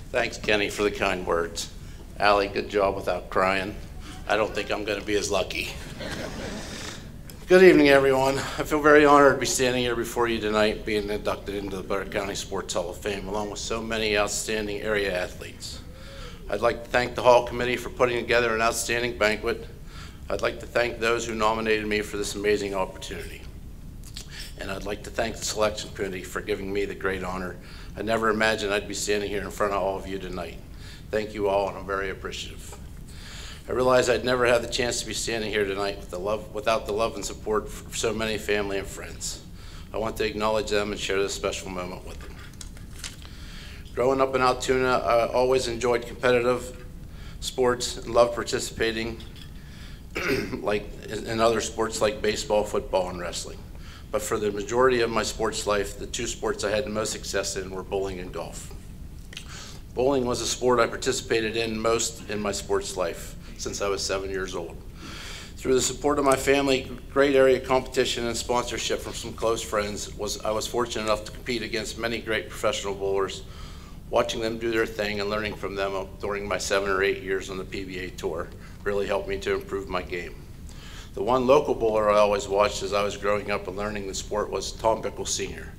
Thanks, Kenny, for the kind words. Allie, good job without crying. I don't think I'm going to be as lucky. Good evening, everyone. I feel very honored to be standing here before you tonight, being inducted into the Blair County Sports Hall of Fame, along with so many outstanding area athletes. I'd like to thank the Hall Committee for putting together an outstanding banquet. I'd like to thank those who nominated me for this amazing opportunity. And I'd like to thank the selection committee for giving me the great honor. I never imagined I'd be standing here in front of all of you tonight. Thank you all, and I'm very appreciative. I realized I'd never have the chance to be standing here tonight without the love and support from so many family and friends. I want to acknowledge them and share this special moment with them. Growing up in Altoona, I always enjoyed competitive sports and loved participating in other sports like baseball, football, and wrestling. But for the majority of my sports life, the two sports I had the most success in were bowling and golf. Bowling was a sport I participated in most in my sports life since I was 7 years old. Through the support of my family, great area competition, and sponsorship from some close friends, I was fortunate enough to compete against many great professional bowlers, watching them do their thing and learning from them during my 7 or 8 years on the PBA tour really helped me to improve my game. The one local bowler I always watched as I was growing up and learning the sport was Tom Bickle Sr.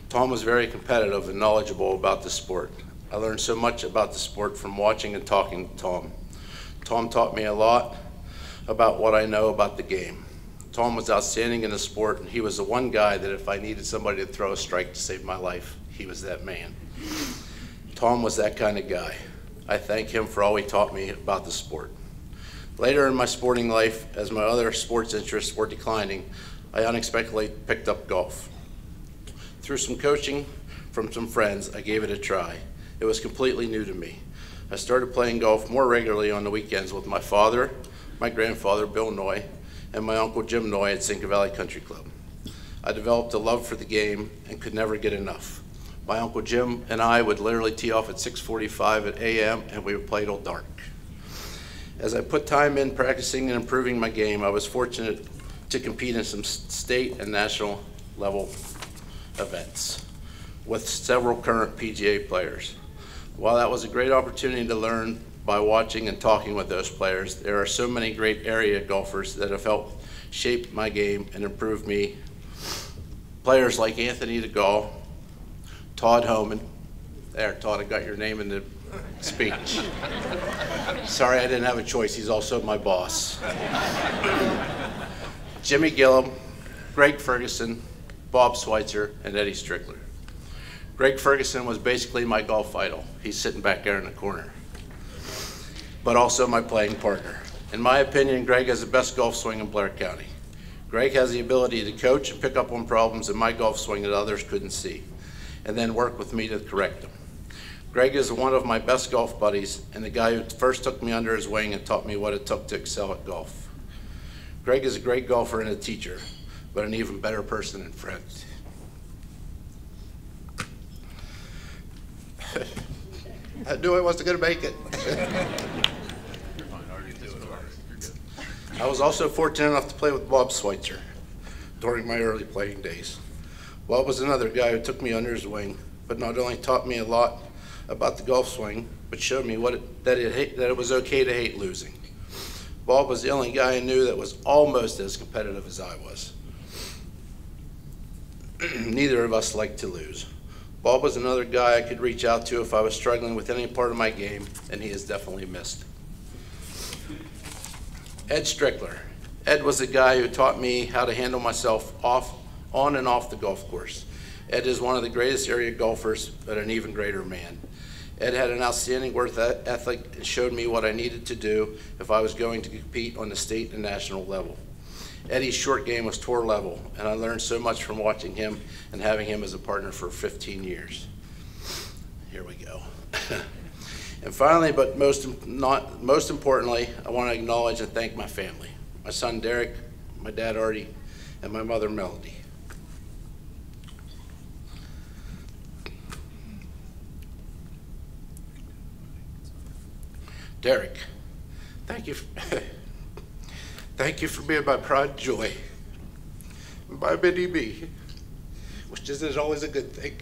Tom was very competitive and knowledgeable about the sport. I learned so much about the sport from watching and talking to Tom. Tom taught me a lot about what I know about the game. Tom was outstanding in the sport, and he was the one guy that if I needed somebody to throw a strike to save my life, he was that man. Tom was that kind of guy. I thank him for all he taught me about the sport. Later in my sporting life, as my other sports interests were declining, I unexpectedly picked up golf. Through some coaching from some friends, I gave it a try. It was completely new to me. I started playing golf more regularly on the weekends with my father, my grandfather, Bill Noy, and my uncle Jim Noy at Cinco Valley Country Club. I developed a love for the game and could never get enough. My uncle Jim and I would literally tee off at 6:45 a.m. and we would play till dark. As I put time in practicing and improving my game, I was fortunate to compete in some state and national level events with several current PGA players. While that was a great opportunity to learn by watching and talking with those players, there are so many great area golfers that have helped shape my game and improve me. Players like Anthony DeGaulle, Todd Homan. There, Todd, I got your name in the speech. Sorry I didn't have a choice, he's also my boss. Jimmy Gillum, Greg Ferguson, Bob Schweitzer, and Eddie Strickler. Greg Ferguson was basically my golf idol. He's sitting back there in the corner, but also my playing partner. In my opinion, Greg has the best golf swing in Blair County. Greg has the ability to coach and pick up on problems in my golf swing that others couldn't see, and then work with me to correct them. Greg is one of my best golf buddies and the guy who first took me under his wing and taught me what it took to excel at golf. Greg is a great golfer and a teacher, but an even better person and friend. I knew I wasn't going to make it. I was also fortunate enough to play with Bob Schweitzer during my early playing days. Bob was another guy who took me under his wing, but not only taught me a lot about the golf swing, but showed me that it was okay to hate losing. Bob was the only guy I knew that was almost as competitive as I was. Neither of us liked to lose. Bob was another guy I could reach out to if I was struggling with any part of my game, and he is definitely missed. Ed Strickler. Ed was the guy who taught me how to handle myself on and off the golf course. Ed is one of the greatest area golfers, but an even greater man. Ed had an outstanding work ethic and showed me what I needed to do if I was going to compete on the state and national level. Eddie's short game was tour level, and I learned so much from watching him and having him as a partner for 15 years. Here we go. And finally, but most importantly, I want to acknowledge and thank my family. My son Derek, my dad Artie, and my mother Melody. Derek, thank you. Thank you for being my pride and joy, my mini-me, which isn't always a good thing.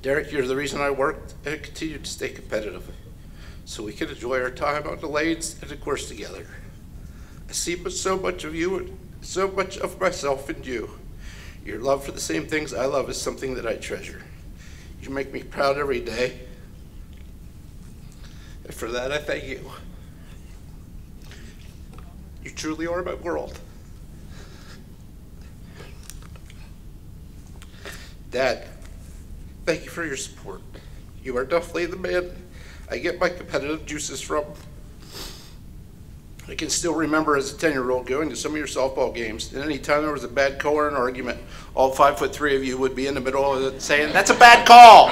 Derek, you're the reason I worked and continue to stay competitive, so we can enjoy our time on the lanes and the course together. I see so much of you and so much of myself in you. Your love for the same things I love is something that I treasure. You make me proud every day, and for that I thank you. You truly are my world. Dad, thank you for your support. You are definitely the man I get my competitive juices from. I can still remember as a 10-year-old going to some of your softball games, and any time there was a bad call or an argument, all 5'3" of you would be in the middle of it saying, "That's a bad call."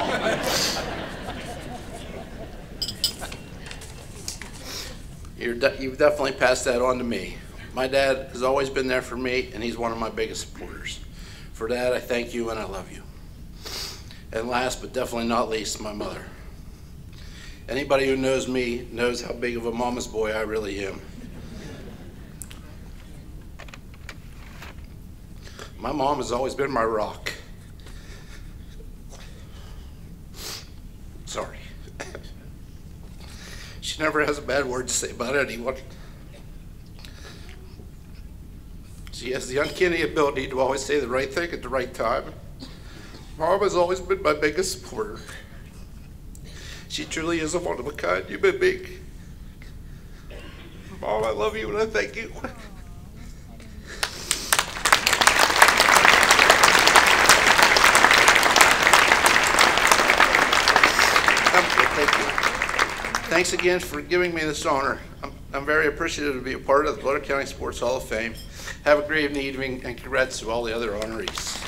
You've definitely passed that on to me. My dad has always been there for me, and he's one of my biggest supporters. For that, I thank you and I love you. And last but definitely not least, my mother. Anybody who knows me knows how big of a mama's boy I really am. My mom has always been my rock. Sorry. She never has a bad word to say about anyone. She has the uncanny ability to always say the right thing at the right time. Mom has always been my biggest supporter. She truly is a one-of-a-kind human being. Mom, I love you and I thank you. Thank you. Thanks again for giving me this honor. I'm very appreciative to be a part of the Blair County Sports Hall of Fame. Have a great evening and congrats to all the other honorees.